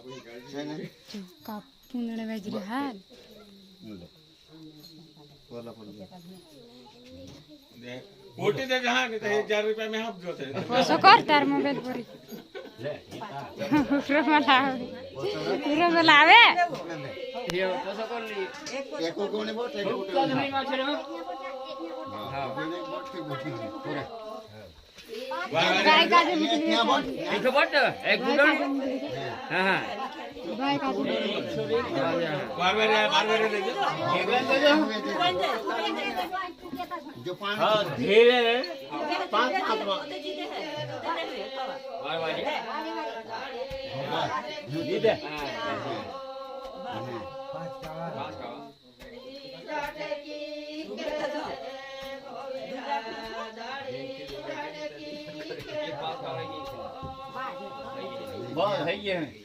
છે ને જો કાપ પૂંદડે વેજરી હાલ લે બોલા પડી कोटी दे जहाँ के 1000 रुपया में हम जो थे ઓછો કર તાર મોબાઈલ પરી રમલા આવે एको कोने बोट एको हां बेने बोट के बोटी पूरा ગાય કાજે મૂકી क्या बोट एक बोट एक गुडन हां हां ગાય કાજે बार-बार दे जो पानी हां धीरे 5 बार-बार ये दे बहुत है ये